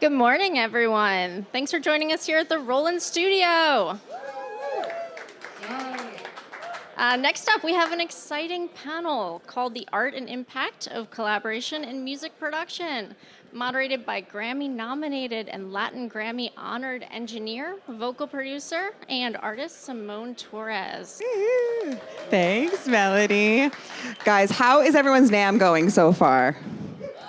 Good morning, everyone. Thanks for joining us here at the Roland Studio. Next up, we have an exciting panel called The Art and Impact of Collaboration in Music Production, moderated by Grammy-nominated and Latin Grammy-honored engineer, vocal producer, and artist Simone Torres. Thanks, Melody. Guys, how is everyone's NAMM going so far?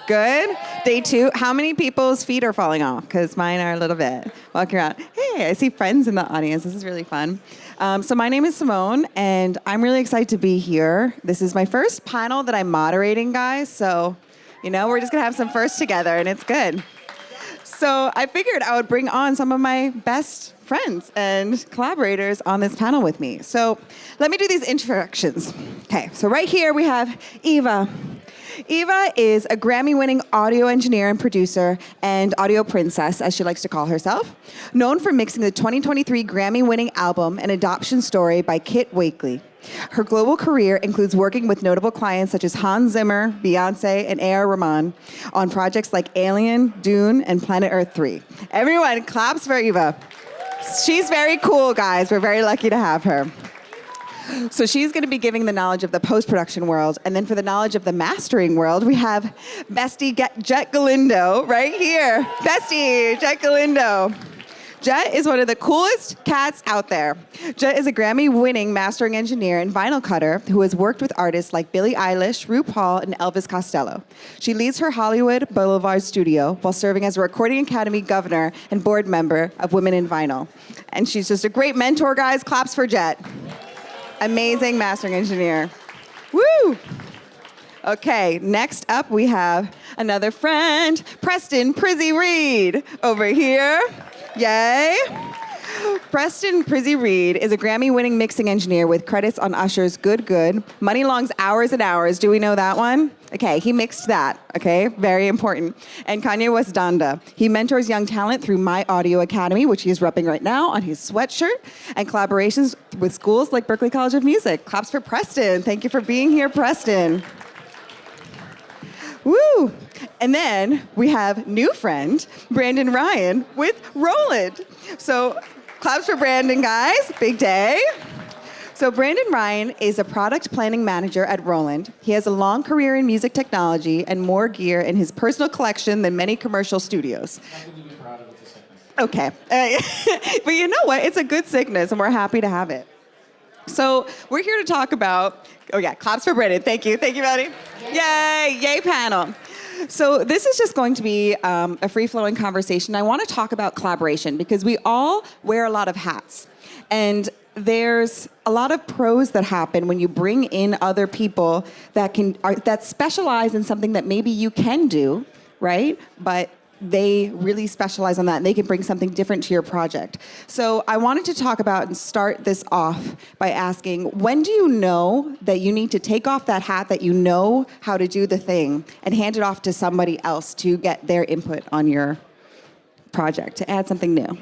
Good? Day 2. How many people's feet are falling off? Because mine are a little bit. Walking around. Hey, I see friends in the audience. This is really fun. So my name is Simone, and I'm really excited to be here. This is my first panel that I'm moderating, guys. So, you know, we're just going to have some firsts together, and it's good. So I figured I would bring on some of my best friends and collaborators on this panel with me. So let me do these introductions. Okay, so right here we have Eva. Eva is a Grammy-winning audio engineer and producer and audio princess, as she likes to call herself, known for mixing the 2023 Grammy-winning album An Adoption Story by Kit Wakely. Her global career includes working with notable clients such as Hans Zimmer, Beyonce, and A.R. Rahman on projects like Alien, Dune, and Planet Earth 3. Everyone, claps for Eva. She's very cool, guys. We're very lucky to have her. So she's going to be giving the knowledge of the post-production world, and then for the knowledge of the mastering world, we have Bestie Jett Galindo right here. Bestie, Jett Galindo. Jett is one of the coolest cats out there. Jett is a Grammy-winning mastering engineer and vinyl cutter who has worked with artists like Billie Eilish, RuPaul, and Elvis Costello. She leads her Hollywood Boulevard studio while serving as a Recording Academy governor and board member of Women in Vinyl. And she's just a great mentor, guys. Claps for Jett. Amazing mastering engineer. Woo! Okay, next up we have another friend, Preston Prizzie Reid over here. Yay! Preston Prizzie Reid is a Grammy-winning mixing engineer with credits on Usher's Good Good, Money Long's Hours and Hours. Do we know that one? Okay, he mixed that, okay? Very important. And Kanye West Donda. He mentors young talent through My Audio Academy, which he is repping right now on his sweatshirt, and collaborations with schools like Berklee College of Music. Claps for Preston. Thank you for being here, Preston. Woo! And then we have new friend, Brandon Ryan with Roland. So claps for Brandon, guys. Big day. So Brandon Ryan is a product planning manager at Roland. He has a long career in music technology and more gear in his personal collection than many commercial studios. Okay. But you know what? It's a good sickness, and we're happy to have it. So we're here to talk about, oh yeah, claps for Brandon. Thank you. Thank you, Maddie. Yay. Yay, panel. So this is just going to be a free-flowing conversation. I want to talk about collaboration because we all wear a lot of hats. And there's a lot of pros that happen when you bring in other people that specialize in something that maybe you can do, right? But they really specialize on that, and they can bring something different to your project. So I wanted to talk about and start this off by asking, when do you know that you need to take off that hat that you know how to do the thing and hand it off to somebody else to get their input on your project, to add something new?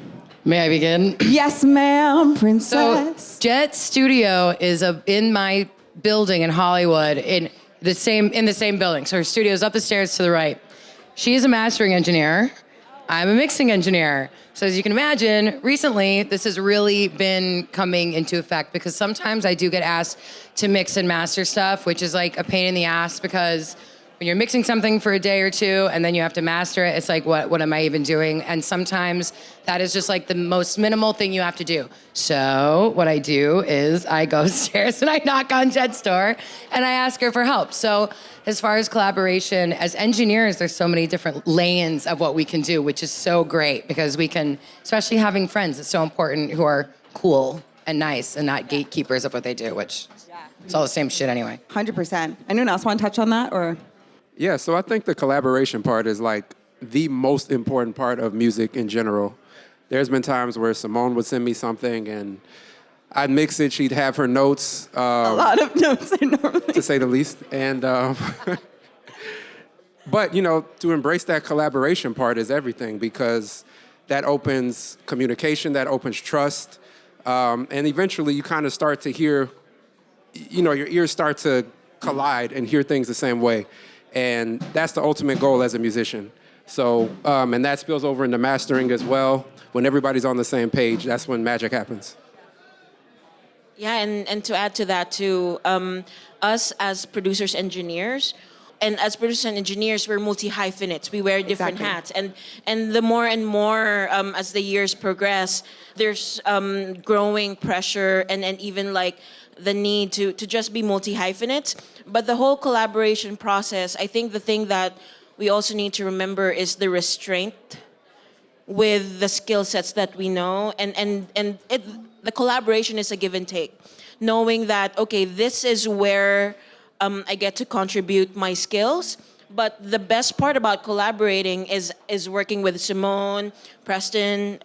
May I begin? Yes, ma'am, princess. So, Jett Studio is in my building in Hollywood, in the same building. So her studio's up the stairs to the right. She's a mastering engineer. I'm a mixing engineer. So as you can imagine, recently this has really been coming into effect because sometimes I do get asked to mix and master stuff, which is like a pain in the ass because when you're mixing something for a day or two and then you have to master it, it's like, what am I even doing? And sometimes that is just like the most minimal thing you have to do. So what I do is I go upstairs and I knock on Jett's door and I ask her for help. So as far as collaboration, as engineers, there's so many different lanes of what we can do, which is so great because we can, especially having friends, it's so important who are cool and nice and not gatekeepers of what they do, which it's all the same shit anyway. 100%. Anyone else want to touch on that, or? Yeah, so I think the collaboration part is like the most important part of music in general. There's been times where Simone would send me something and I'd mix it, she'd have her notes. A lot of notes, normally. To say the least. And, but, you know, to embrace that collaboration part is everything because that opens communication, that opens trust. And eventually you kind of start to hear, you know, your ears start to collide and hear things the same way. And that's the ultimate goal as a musician. So, and that spills over into mastering as well. When everybody's on the same page, that's when magic happens. Yeah, and to add to that too, us as producers, engineers, and as producers and engineers, we're multi-hyphenates. We wear different hats, and the more and more as the years progress, there's growing pressure and even like the need to just be multi-hyphenates. But the whole collaboration process, I think the thing that we also need to remember is the restraint with the skill sets that we know, and the collaboration is a give and take. Knowing that, okay, this is where I get to contribute my skills, but the best part about collaborating is working with Simone, Preston,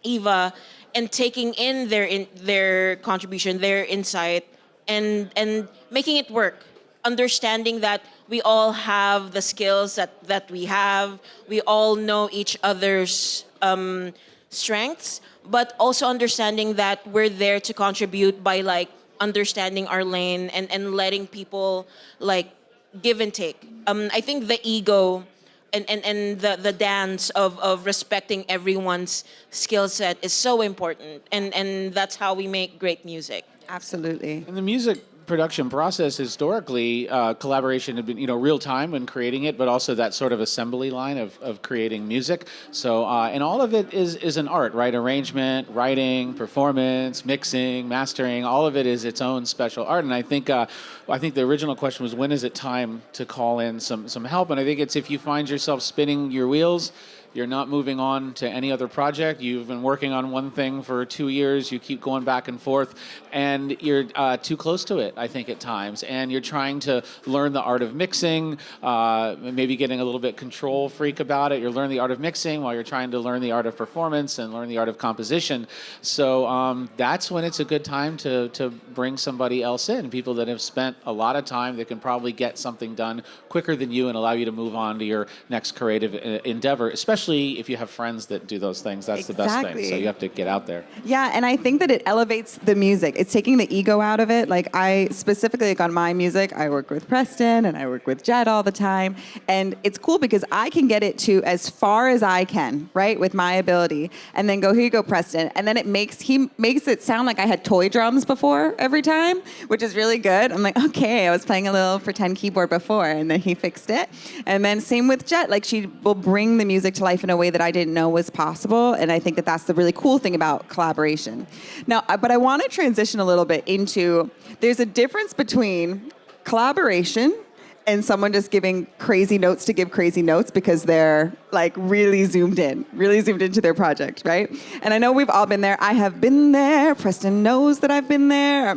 Eva, and taking in their contribution, their insight, and making it work. Understanding that we all have the skills that we have, we all know each other's strengths, but also understanding that we're there to contribute by like understanding our lane and letting people like give and take. I think the ego and the dance of respecting everyone's skill set is so important, and that's how we make great music. Absolutely. In the music production process, historically, collaboration had been, real time when creating it, but also that sort of assembly line of creating music. So, and all of it is an art, right? Arrangement, writing, performance, mixing, mastering, all of it is its own special art. And I think the original question was, when is it time to call in some help? And I think it's if you find yourself spinning your wheels, you're not moving on to any other project. You've been working on one thing for 2 years. You keep going back and forth, and you're too close to it, I think, at times. And you're trying to learn the art of mixing, maybe getting a little bit control freak about it. You're learning the art of mixing while you're trying to learn the art of performance and learn the art of composition. So that's when it's a good time to bring somebody else in, people that have spent a lot of time that can probably get something done quicker than you and allow you to move on to your next creative endeavor, especially if you have friends that do those things. That's the best thing. So you have to get out there. Yeah, and I think that it elevates the music. It's taking the ego out of it. Like I specifically, like on my music, I work with Preston and I work with Jett all the time. And it's cool because I can get it to as far as I can, right, with my ability. And then go, here you go, Preston. And then he makes it sound like I had toy drums before every time, which is really good. I'm like, okay, I was playing a little pretend keyboard before, and then he fixed it. And then same with Jett, like she will bring the music to life in a way that I didn't know was possible. And I think that that's the really cool thing about collaboration. Now, but I want to transition a little bit into, there's a difference between collaboration and someone just giving crazy notes to give crazy notes because they're like really zoomed into their project, right? And I know we've all been there. I have been there. Preston knows that I've been there.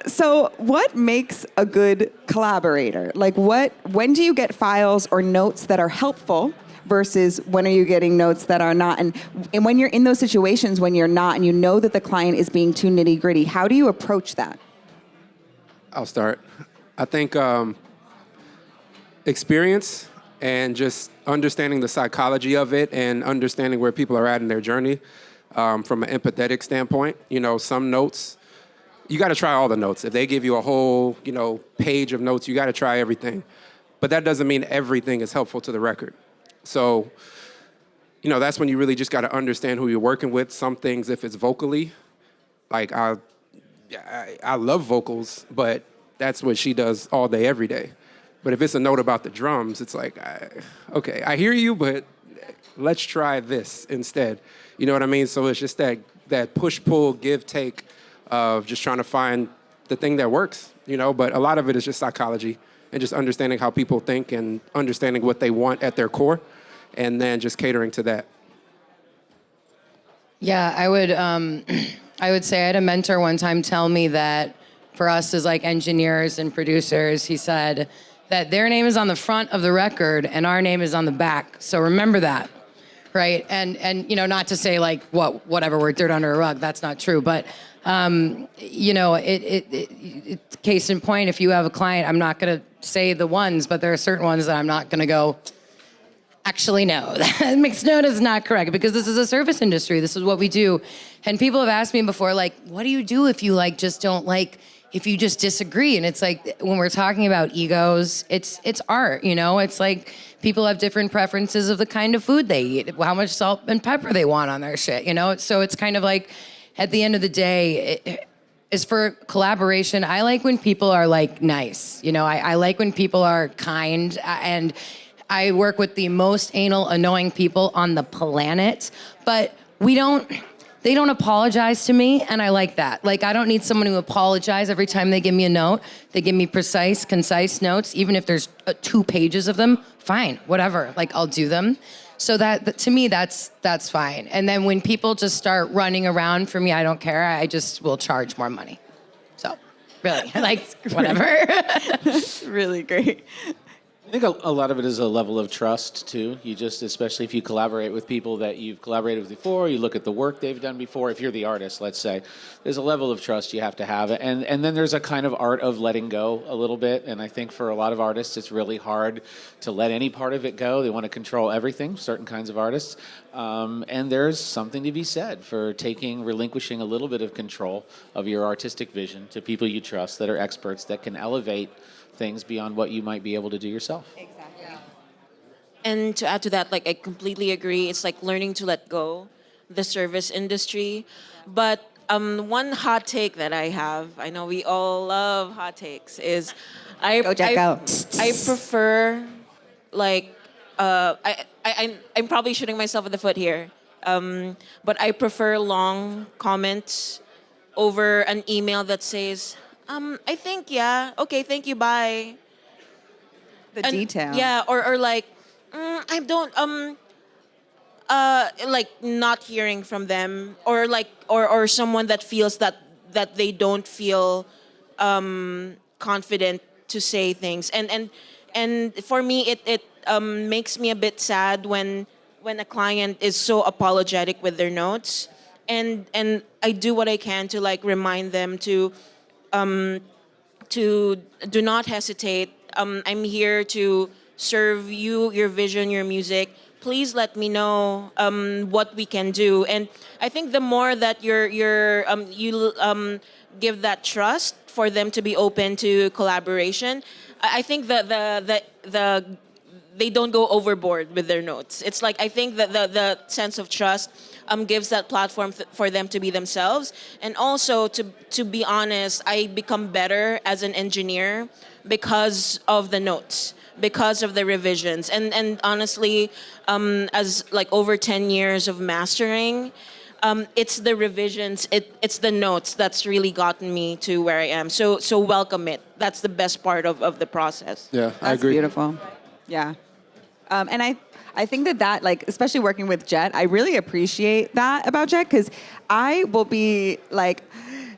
So what makes a good collaborator? Like when do you get files or notes that are helpful versus when are you getting notes that are not? And when you're in those situations when you're not and you know that the client is being too nitty gritty, how do you approach that? I'll start. I think experience and just understanding the psychology of it and understanding where people are at in their journey from an empathetic standpoint. Some notes, you got to try all the notes. If they give you a whole, page of notes, you got to try everything. But that doesn't mean everything is helpful to the record. So, that's when you really just got to understand who you're working with. Some things, if it's vocally, like I love vocals, but that's what she does all day, every day. But if it's a note about the drums, it's like, okay, I hear you, but let's try this instead. You know what I mean? So it's just that push-pull, give-take of just trying to find the thing that works, But a lot of it is just psychology and just understanding how people think and understanding what they want at their core and then just catering to that. Yeah, I would say I had a mentor one time tell me that for us as like engineers and producers, he said that their name is on the front of the record and our name is on the back. So remember that, right? And not to say like whatever, we're dirt under a rug. That's not true. But case in point, if you have a client, I'm not going to say the ones, but there are certain ones that I'm not going to go, actually, no, that mixed note is not correct because this is a service industry. This is what we do. And people have asked me before, like, what do you do if you like just don't like if you just disagree. And it's like, when we're talking about egos, it's art, you know? It's like people have different preferences of the kind of food they eat, how much salt and pepper they want on their shit, you know? So it's kind of like, at the end of the day, is for collaboration. I like when people are like nice, you know? I like when people are kind, and I work with the most anal, annoying people on the planet, but they don't apologize to me, and I like that. Like, I don't need someone to apologize every time they give me a note. They give me precise, concise notes, even if there's 2 pages of them, fine, whatever, like, I'll do them. So that to me, that's fine. And then when people just start running around for me, I don't care, I just will charge more money. So, really, like, whatever. Really great. I think a lot of it is a level of trust, too. You just, especially if you collaborate with people that you've collaborated with before, you look at the work they've done before. If you're the artist, let's say, there's a level of trust you have to have. And then there's a kind of art of letting go a little bit. And I think for a lot of artists, it's really hard to let any part of it go. They want to control everything, certain kinds of artists. And there's something to be said for relinquishing a little bit of control of your artistic vision to people you trust that are experts that can elevate things beyond what you might be able to do yourself. Exactly. And to add to that, like, I completely agree. It's like learning to let go the service industry. But one hot take that I have, I know we all love hot takes, is I prefer, like, I'm probably shooting myself in the foot here, but I prefer long comments over an email that says, I think, yeah, okay, thank you, bye. The detail. Yeah, or like, I don't, like, not hearing from them, or like, or someone that feels that they don't feel confident to say things, and for me, it makes me a bit sad when a client is so apologetic with their notes, and I do what I can to, like, remind them to do not hesitate. I'm here to serve you, your vision, your music. Please let me know what we can do. And I think the more that you give that trust for them to be open to collaboration, I think that they don't go overboard with their notes. It's like, I think that the sense of trust gives that platform for them to be themselves. And also, to be honest, I become better as an engineer because of the notes, because of the revisions. And honestly, as like over 10 years of mastering, it's the revisions, it's the notes that's really gotten me to where I am. So welcome it. That's the best part of the process. Yeah, I That's agree. beautiful. Yeah. And I think that, like, especially working with Jett, I really appreciate that about Jett, because I will be like,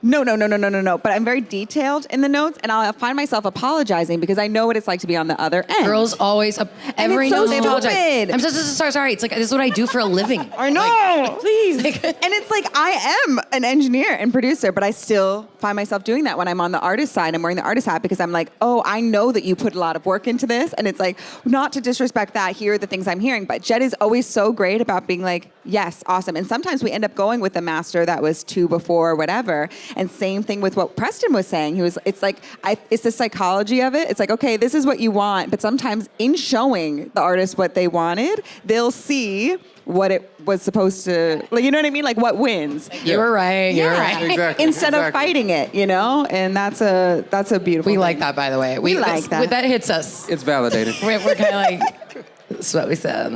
no. But I'm very detailed in the notes, and I'll find myself apologizing because I know what it's like to be on the other end. Girls always, every it's so note they apologize. stupid. I'm so sorry. It's like, this is what I do for a living. I know, please. And it's like, I am an engineer and producer, but I still find myself doing that when I'm on the artist side. I'm wearing the artist hat because I'm like, oh, I know that you put a lot of work into this. And it's like, not to disrespect that, here are the things I'm hearing. But Jett is always so great about being like, yes, awesome. And sometimes we end up going with the master that was 2 before or whatever. And same thing with what Preston was saying. It's like, it's the psychology of it. It's like, okay, this is what you want. But sometimes in showing the artist what they wanted, they'll see what it was supposed to, like, you know what I mean? Like, what wins. You were right. You were right. Exactly. Instead of fighting it, you know? And that's a beautiful We thing. like that, by the way. We like that. That hits us. It's validated. We're kind of like, that's what we said.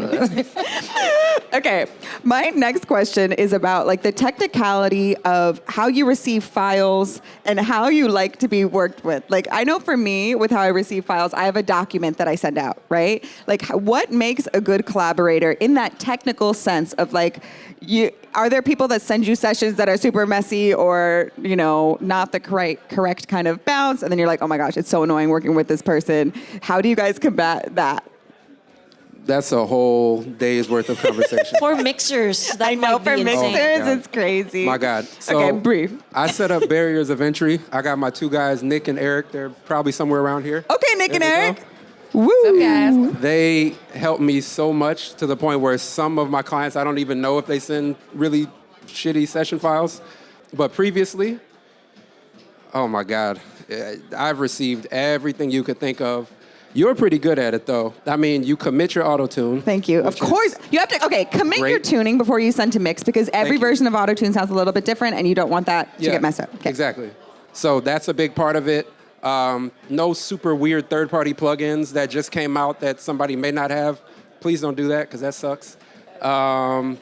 Okay, my next question is about, like, the technicality of how you receive files and how you like to be worked with. Like, I know for me, with how I receive files, I have a document that I send out, right? Like, what makes a good collaborator in that technical sense of, like, are there people that send you sessions that are super messy or, you know, not the correct kind of bounce, and then you're like, oh my gosh, it's so annoying working with this person. How do you guys combat that? That's a whole day's worth of conversation. For mixers, that I know, might for be insane. mixers, God. it's crazy. My God. So Okay, brief. I set up barriers of entry. I got my 2 guys, Nick and Eric. They're probably somewhere around here. Okay, Nick and There we Eric. go. Woo. What's up, guys? They help me so much to the point where some of my clients, I don't even know if they send really shitty session files. But previously, Oh my God. I've received everything you could think of. You're pretty good at it though. I mean, you commit your auto-tune. Thank you. Of course. You have to, okay, commit your tuning before you send to mix because every version of auto-tune sounds a little bit different and you don't want that to get messed up. Okay. Exactly. So that's a big part of it. No super weird third-party plugins that just came out that somebody may not have. Please don't do that because that sucks. And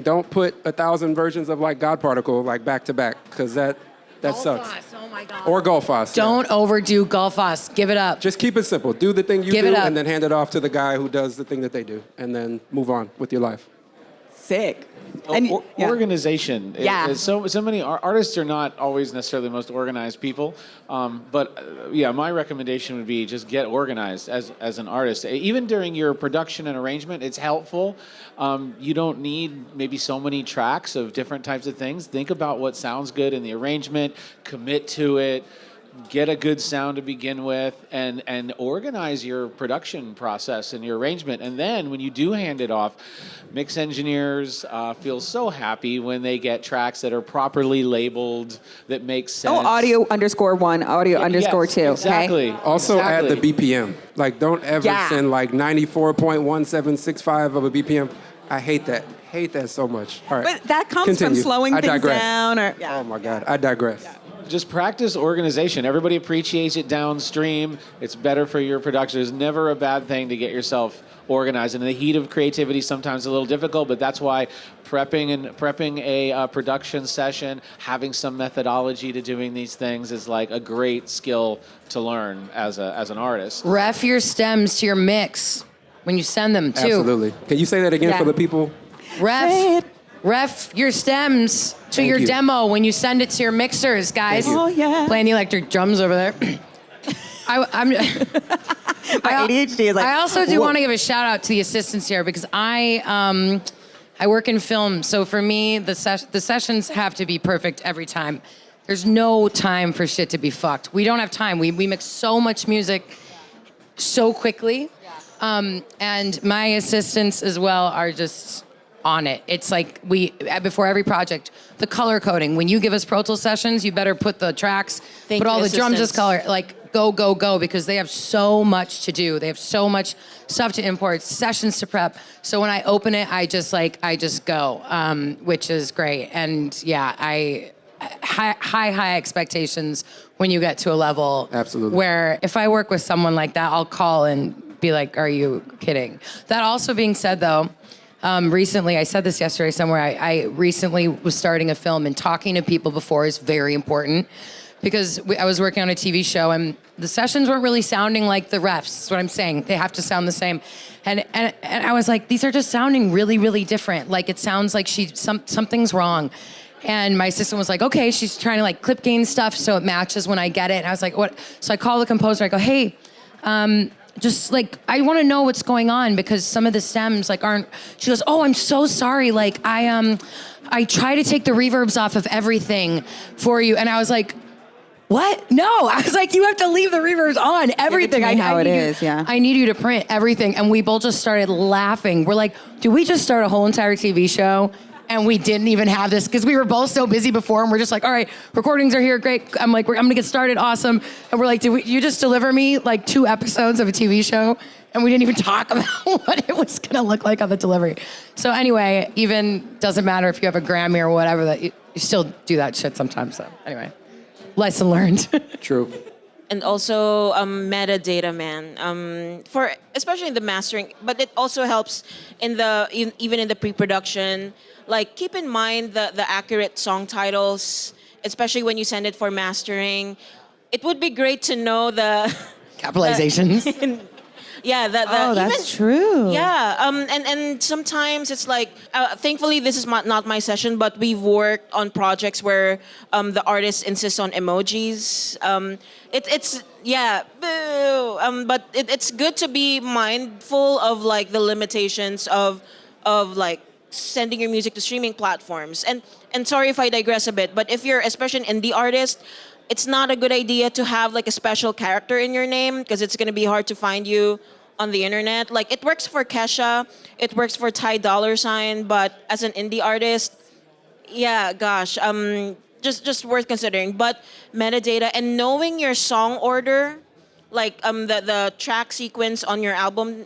don't put 1,000 versions of like God Particle like back to back because that sucks. Oh my God. Or Golfos. Don't overdo Golfos. Give it up. Just keep it simple. Do the thing you do and then hand it off to the guy who does the thing that they do and then move on with your life. Sick. And organization. Yeah. So many artists are not always necessarily the most organized people, but my recommendation would be just get organized as an artist. Even during your production and arrangement, it's helpful. You don't need maybe so many tracks of different types of things. Think about what sounds good in the arrangement, commit to it. Get a good sound to begin with and organize your production process and your arrangement. And then when you do hand it off, mix engineers feel so happy when they get tracks that are properly labeled, that make sense. Oh, audio_1, audio_2. Exactly. Okay? Also add the BPM. Like don't ever send like 94.1765 of a BPM. I hate that. Hate that so much. All right. But that comes from slowing things down. Oh my God, I digress. Yeah. Just practice organization. Everybody appreciates it downstream. It's better for your production. It's never a bad thing to get yourself organized. And in the heat of creativity, sometimes a little difficult, but that's why prepping a production session, having some methodology to doing these things is like a great skill to learn as an artist. Ref your stems to your mix when you send them too. Absolutely. Can you say that again for the people? Ref your stems to your demo when you send it to your mixers, guys. Oh, yeah. Playing the electric drums over there. My ADHD is like... I also do want to give a shout out to the assistants here because I work in film, so for me, the sessions have to be perfect every time. There's no time for shit to be fucked. We don't have time. We mix so much music so quickly. And my assistants as well are just on it. It's like before every project, the color coding. When you give us Pro Tools sessions, you better put the tracks, put all the drums as color, like go, because they have so much to do. They have so much stuff to import, sessions to prep. So when I open it, I just go, which is great. And high expectations when you get to a level where if I work with someone like that, I'll call and be like, are you kidding? That also being said though, recently, I said this yesterday somewhere, I recently was starting a film and talking to people before is very important because I was working on a TV show and the sessions weren't really sounding like the refs. That's what I'm saying. They have to sound the same. And I was like, these are just sounding really, really different. Like it sounds like something's wrong. And my assistant was like, okay, she's trying to like clip gain stuff so it matches when I get it. And I was like, what? So I call the composer, I go, hey, just like, I want to know what's going on because some of the stems like aren't, she goes, oh, I'm so sorry. Like I try to take the reverbs off of everything for you. And I was like, what? No, I was like, you have to leave the reverbs on everything. I need you to print everything. And we both just started laughing. We're like, do we just start a whole entire TV show? And we didn't even have this because we were both so busy before and we're just like, all right, recordings are here, great. I'm like, I'm gonna get started, awesome. And we're like, you just deliver me like 2 episodes of a TV show? And we didn't even talk about what it was gonna look like on the delivery. So anyway, even doesn't matter if you have a Grammy or whatever, that you still do that shit sometimes. So anyway, lesson learned. True. And also metadata, man, for especially in the mastering, but it also helps even in the pre-production. Like keep in mind the accurate song titles, especially when you send it for mastering. It would be great to know the capitalizations. That's true. Yeah, and sometimes it's like, thankfully this is not my session, but we've worked on projects where the artist insists on emojis. But it's good to be mindful of like the limitations of like sending your music to streaming platforms. And sorry if I digress a bit, but if you're especially an indie artist, it's not a good idea to have like a special character in your name because it's going to be hard to find you on the internet. Like it works for Kesha, it works for Ty $, but as an indie artist, just worth considering. But metadata and knowing your song order, like the track sequence on your album,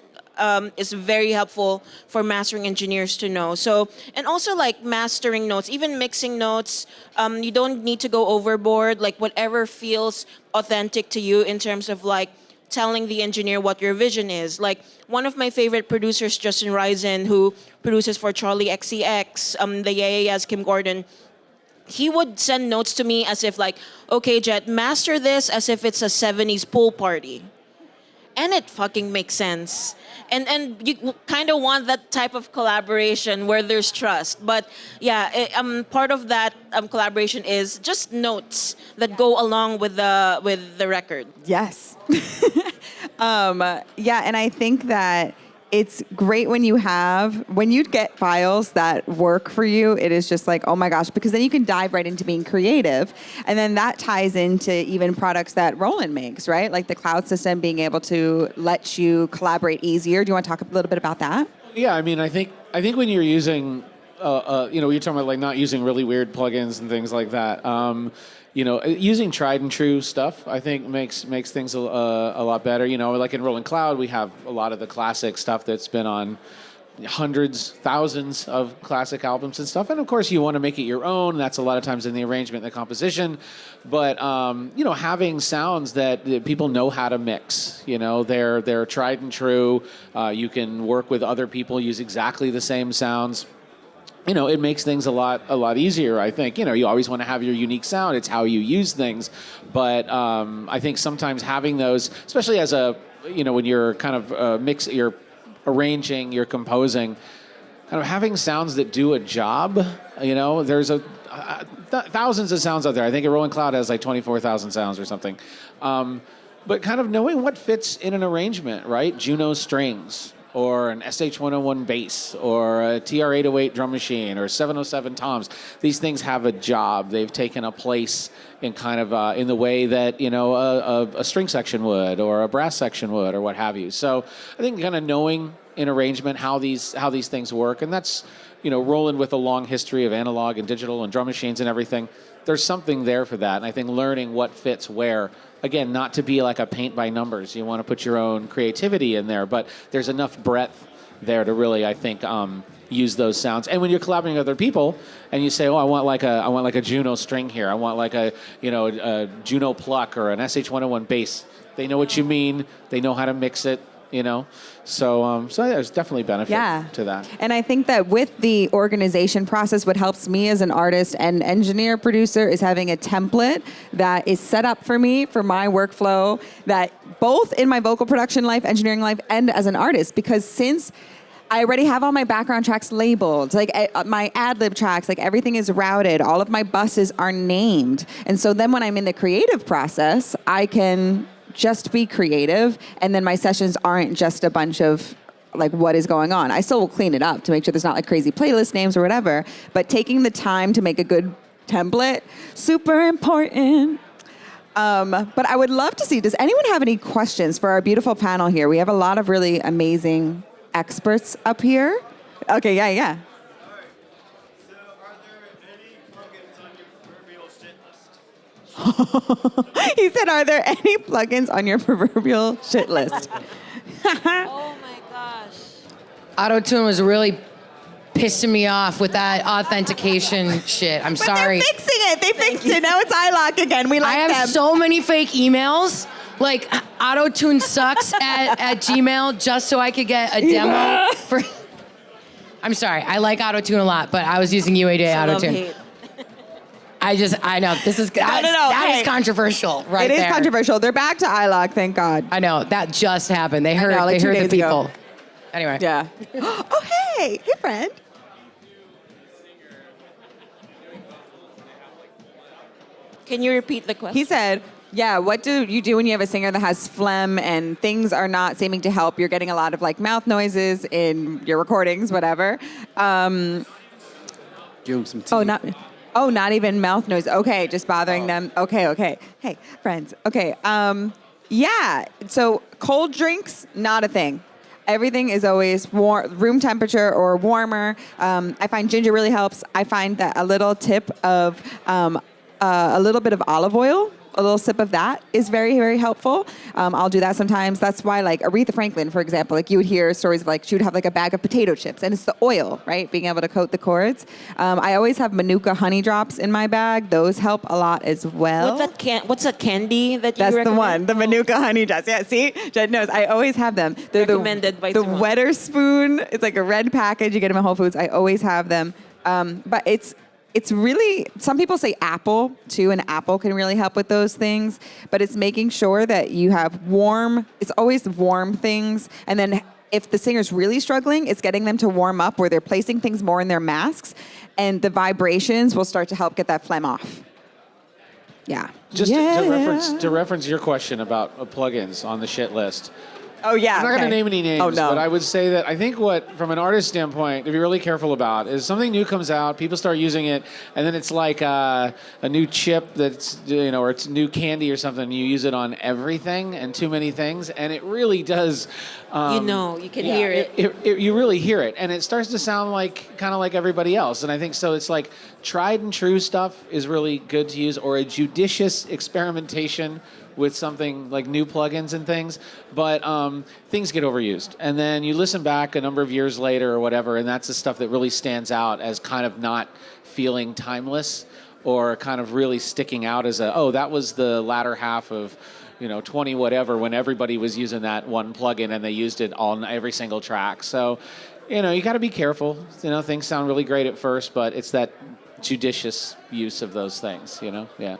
is very helpful for mastering engineers to know. So, and also like mastering notes, even mixing notes, you don't need to go overboard. Like whatever feels authentic to you in terms of like telling the engineer what your vision is. Like one of my favorite producers, Justin Reisen, who produces for Charlie XCX, the Yeah, Kim Gordon, he would send notes to me as if like, okay, Jett, master this as if it's a 70s pool party. And it fucking makes sense. And you kind of want that type of collaboration where there's trust. But yeah, part of that collaboration is just notes that go along with the record. Yes. Yeah, and I think that it's great when you get files that work for you. It is just like, oh my gosh, because then you can dive right into being creative. And then that ties into even products that Roland makes, right? Like the cloud system being able to let you collaborate easier. Do you want to talk a little bit about that? Yeah, I mean, I think when you're using, you're talking about like not using really weird plugins and things like that. Using tried and true stuff, I think makes things a lot better. Like in Roland Cloud, we have a lot of the classic stuff that's been on hundreds, thousands of classic albums and stuff. And of course, you want to make it your own. That's a lot of times in the arrangement, the composition. But having sounds that people know how to mix. They're tried and true. You can work with other people, use exactly the same sounds. It makes things a lot easier, I think. You always want to have your unique sound. It's how you use things. But I think sometimes having those, especially as when you're kind of you're arranging, you're composing, kind of having sounds that do a job. There's thousands of sounds out there. I think Roland Cloud has like 24,000 sounds or something. But kind of knowing what fits in an arrangement, right? Juno strings, or an SH-101 bass, or a TR-808 drum machine, or 707 toms. These things have a job. They've taken a place in kind of in the way that a string section would, or a brass section would, or what have you. So I think kind of knowing in arrangement how these things work, and that's Roland with a long history of analog and digital and drum machines and everything. There's something there for that, and I think learning what fits where. Again, not to be like a paint by numbers. You want to put your own creativity in there, but there's enough breadth there to really, I think, use those sounds. And when you're collaborating with other people, and you say, "Oh, I want like a Juno string here. I want like a Juno pluck or an SH-101 bass." They know what you mean. They know how to mix it. So there's definitely benefit to that. And I think that with the organization process, what helps me as an artist and engineer producer is having a template that is set up for me for my workflow, that both in my vocal production life, engineering life, and as an artist, because since I already have all my background tracks labeled, like my ad-lib tracks, like everything is routed, all of my buses are named. And so then when I'm in the creative process, I can just be creative, and then my sessions aren't just a bunch of like what is going on. I still will clean it up to make sure there's not like crazy playlist names or whatever, but taking the time to make a good template, super important. But I would love to see, does anyone have any questions for our beautiful panel here? We have a lot of really amazing experts up here. Okay, yeah. He said, are there any plugins on your proverbial shit list? Oh my gosh. Auto-tune was really pissing me off with that authentication shit. I'm sorry. They're fixing it. They fixed it. Now it's iLock again. We like them. I have so many fake emails. Like, auto-tune sucks at Gmail just so I could get a demo for... I'm sorry. I like auto-tune a lot, but I was using UAD auto-tune. I know, this is, that is controversial right there. It is controversial. They're back to iLock, thank God. I know, that just happened. They heard, they heard the people. Ago. Anyway. Yeah. Oh, hey, friend. Can you repeat the question? He said, yeah, what do you do when you have a singer that has phlegm and things are not seeming to help? You're getting a lot of like mouth noises in your recordings, whatever. Give him some tea. Not even mouth noise. Okay, just bothering them. Okay. Hey, friends. Okay. Yeah. So cold drinks, not a thing. Everything is always room temperature or warmer. I find ginger really helps. I find that a little tip of a little bit of olive oil. A little sip of that is very, very helpful. I'll do that sometimes. That's why, like, Aretha Franklin, for example, like, you would hear stories of, like, she would have, like, a bag of potato chips, and it's the oil, right? Being able to coat the chords. I always have Manuka honey drops in my bag. Those help a lot as well. What's that candy that you That's recommend? the one, the Manuka honey drops. Yeah, see? Jett knows. I always have them. They're Recommended by the Simone. Wetter Spoon. It's like a red package. You get them at Whole Foods. I always have them. But it's really, some people say apple too, and apple can really help with those things, but it's making sure that you have it's always warm things. And then if the singer's really struggling, it's getting them to warm up where they're placing things more in their masks, and the vibrations will start to help get that phlegm off. Yeah. Just to reference your question about plugins on the shit list. Oh, yeah. I'm not going to name any names, Oh, no. but I would say that I think what, from an artist standpoint, to be really careful about is something new comes out, people start using it, and then it's like a new chip that's, or it's new candy or something. You use it on everything and too many things, and it really does. You can hear it. You really hear it, and it starts to sound like kind of like everybody else. And I think so. It's like tried and true stuff is really good to use, or a judicious experimentation with something like new plugins and things, but things get overused. And then you listen back a number of years later or whatever, and that's the stuff that really stands out as kind of not feeling timeless or kind of really sticking out as that was the latter half of 20 whatever when everybody was using that one plugin and they used it on every single track. So, you got to be careful. Things sound really great at first, but it's that judicious use of those things, Yeah.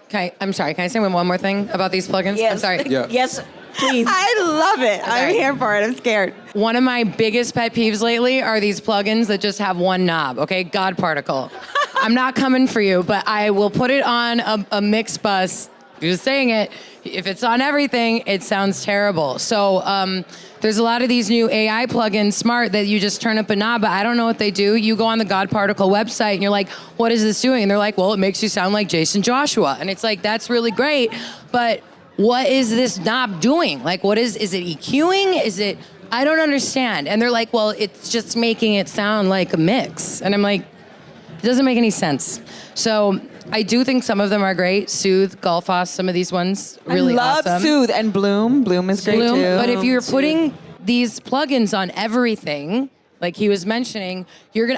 Okay, I'm sorry. Can I say one more thing about these plugins? Yes. I'm sorry. Yeah. Yes, please. I love it. I'm here for it. I'm scared. One of my biggest pet peeves lately are these plugins that just have one knob, okay? God particle. I'm not coming for you, but I will put it on a mix bus. Just saying it. If it's on everything, it sounds terrible. So there's a lot of these new AI plugins, smart, that you just turn up a knob, but I don't know what they do. You go on the God Particle website and you're like, what is this doing? And they're like, well, it makes you sound like Jason Joshua. And it's like, that's really great, but what is this knob doing? Like, is it EQing? I don't understand. And they're like, well, it's just making it sound like a mix. And I'm like, it doesn't make any sense. So I do think some of them are great. Soothe, Golfos, some of these ones, really awesome. I love Soothe and Bloom. Bloom is great too. But if you're putting these plugins on everything, like he was mentioning,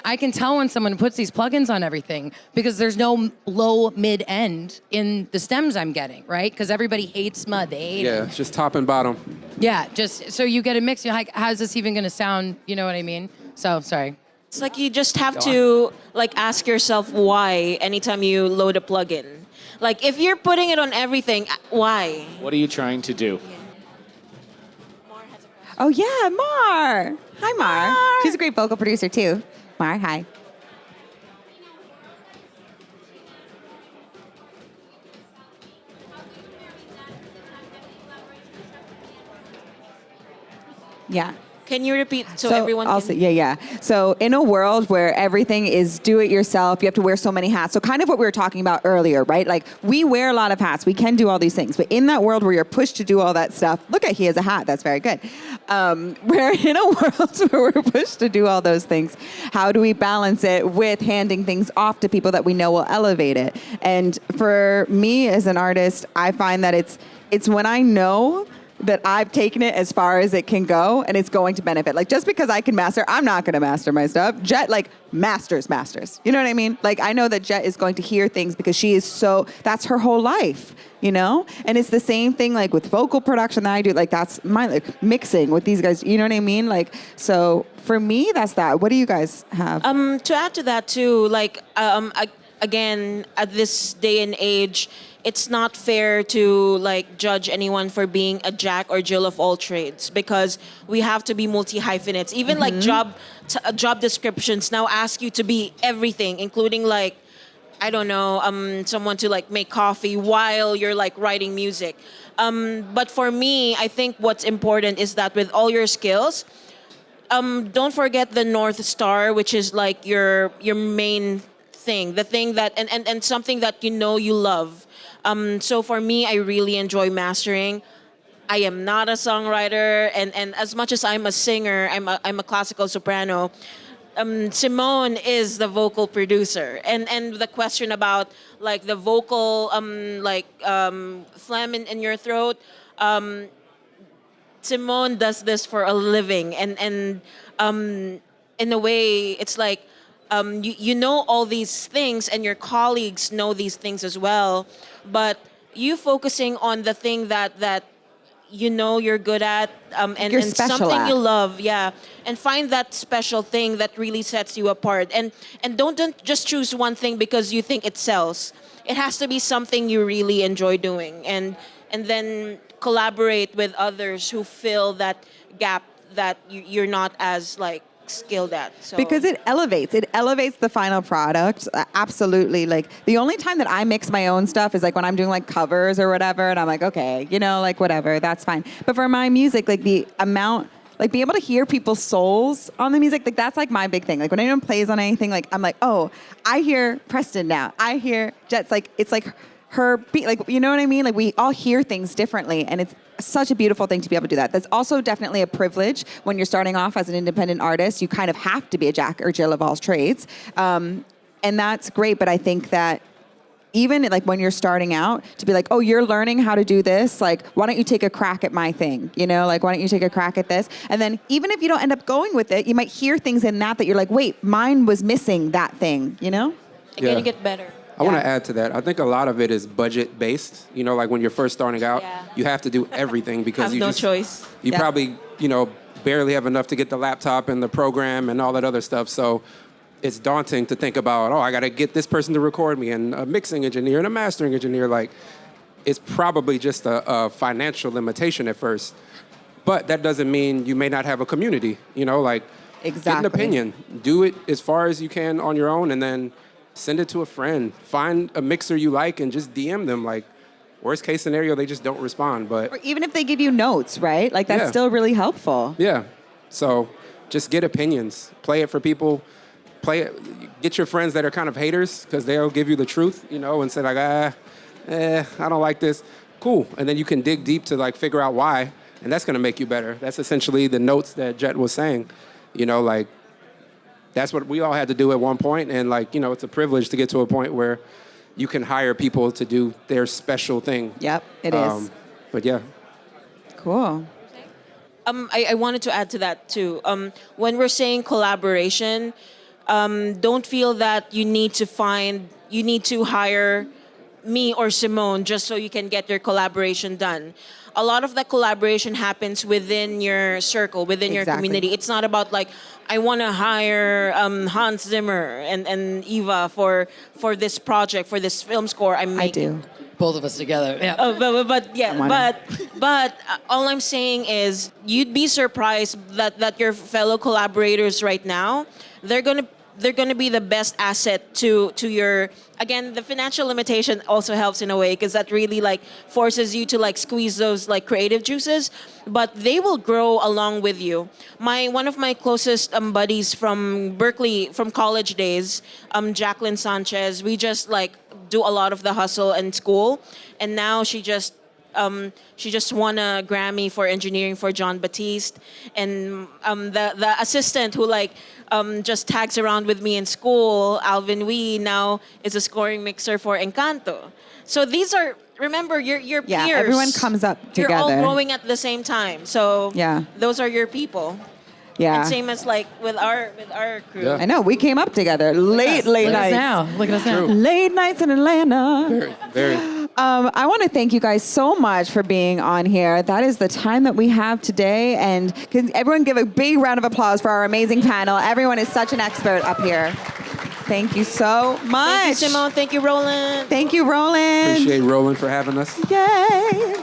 I can tell when someone puts these plugins on everything because there's no low, mid, end in the stems I'm getting, right? Because everybody hates mud. They hate it. Yeah, it's just top and bottom. Yeah, just so you get a mix. You're like, how's this even going to sound? You know what I mean? So, sorry. It's like you just have to ask yourself why anytime you load a plugin. Like if you're putting it on everything, why? What are you trying to do? Oh yeah, Mar. Hi, Mar. She's a great vocal producer too. Mar, hi. Yeah. Can you repeat so everyone also, can... Yeah. So in a world where everything is do-it-yourself, you have to wear so many hats. So kind of what we were talking about earlier, right? Like we wear a lot of hats. We can do all these things. But in that world where you're pushed to do all that stuff, he has a hat. That's very good. We're in a world where we're pushed to do all those things. How do we balance it with handing things off to people that we know will elevate it? And for me as an artist, I find that it's when I know that I've taken it as far as it can go and it's going to benefit. Like just because I can master, I'm not going to master my stuff. Jett masters. You know what I mean? Like I know that Jett is going to hear things because she is that's her whole life, And it's the same thing like with vocal production that I do. Like that's my mixing with these guys, you know what I mean? Like, so for me, that's that. What do you guys have? To add to that too, again, at this day and age, it's not fair to judge anyone for being a Jack or Jill of all trades because we have to be multi-hyphenates. Even job descriptions now ask you to be everything, including someone to make coffee while you're writing music. But for me, I think what's important is that with all your skills, don't forget the North Star, which is your main thing, the thing that and something that you love. So for me, I really enjoy mastering. I am not a songwriter, and as much as I'm a singer, I'm a classical soprano. Simone is the vocal producer, and the question about like the vocal phlegm in your throat. Simone does this for a living, and in a way, it's like you know all these things, and your colleagues know these things as well, but you focusing on the thing that you know you're good at, and special something at. you love, yeah, and find that special thing that really sets you apart, and don't just choose one thing because you think it sells. It has to be something you really enjoy doing, and then collaborate with others who fill that gap that you're not as like skilled at. So Because it elevates the final product. Absolutely. Like the only time that I mix my own stuff is like when I'm doing like covers or whatever, and I'm like, okay, you know, like whatever, that's fine. But for my music, like the amount, like being able to hear people's souls on the music, like that's like my big thing. Like when anyone plays on anything, like I'm like, oh, I hear Preston now. I hear Jett's, like it's like her beat, like, you know what I mean? Like we all hear things differently, and it's such a beautiful thing to be able to do that. That's also definitely a privilege when you're starting off as an independent artist. You kind of have to be a jack or Jill of all trades. And that's great, but I think that even like when you're starting out, to be like, oh, you're learning how to do this, like, why don't you take a crack at my thing? You know, like, why don't you take a crack at this? And then even if you don't end up going with it, you might hear things in that you're like, wait, mine was missing that thing, you know? you're gonna get better. I want to add to that. I think a lot of it is budget based. You know, like when you're first starting out, Yeah. you have to do everything because Have you no just, choice. You Yeah. probably, you know, barely have enough to get the laptop and the program and all that other stuff. So it's daunting to think about, oh, I got to get this person to record me and a mixing engineer and a mastering engineer. Like, it's probably just a financial limitation at first. But that doesn't mean you may not have a community, you know, like, get an Exactly. opinion. Do it as far as you can on your own, and then send it to a friend. Find a mixer you like and just DM them. Like, worst case scenario, they just don't respond. But Or even if they give you notes, right? Like that's Yeah. still really helpful. yeah, so just get opinions. Play it for people. Play it. Get your friends that are kind of haters, because they'll give you the truth, you know, and say like, I don't like this. Cool. And then you can dig deep to like figure out why, and that's gonna make you better. That's essentially the notes that Jett was saying. You know, like, that's what we all had to do at one point, and like, you know, it's a privilege to get to a point where you can hire people to do their special thing. Yep, it is. But yeah. Cool. I wanted to add to that too. When we're saying collaboration, don't feel that you need to hire me or Simone just so you can get your collaboration done. A lot of that collaboration happens within your circle, within your Exactly. community. It's not about like, I want to hire Hans Zimmer and Eva for this project, for this film score I'm making. I do. Both of us together. Yeah. But all I'm saying is you'd be surprised that your fellow collaborators right now, they're gonna be the best asset to your, again, the financial limitation also helps in a way, because that really like forces you to like squeeze those like creative juices, but they will grow along with you. One of my closest buddies from Berkeley, from college days, Jacqueline Sanchez, we just like do a lot of the hustle in school, and now she just won a Grammy for engineering for John Batiste, and the assistant who like just tags around with me in school, Alvin Wee, now is a scoring mixer for Encanto. So these are, remember, your Yeah, peers. everyone comes up You're all together. growing at the same time. So Yeah. those are your people. Yeah. And same as like with our crew. Yeah. I know, we came up together late Look at us nights. now. Look at us now. Late nights in Atlanta. Very. I want to thank you guys so much for being on here. That is the time that we have today. And can everyone give a big round of applause for our amazing panel? Everyone is such an expert up here. Thank you so much. Thank you, Simone. Thank you, Roland. Thank you, Roland. Appreciate Roland for having us. Yay.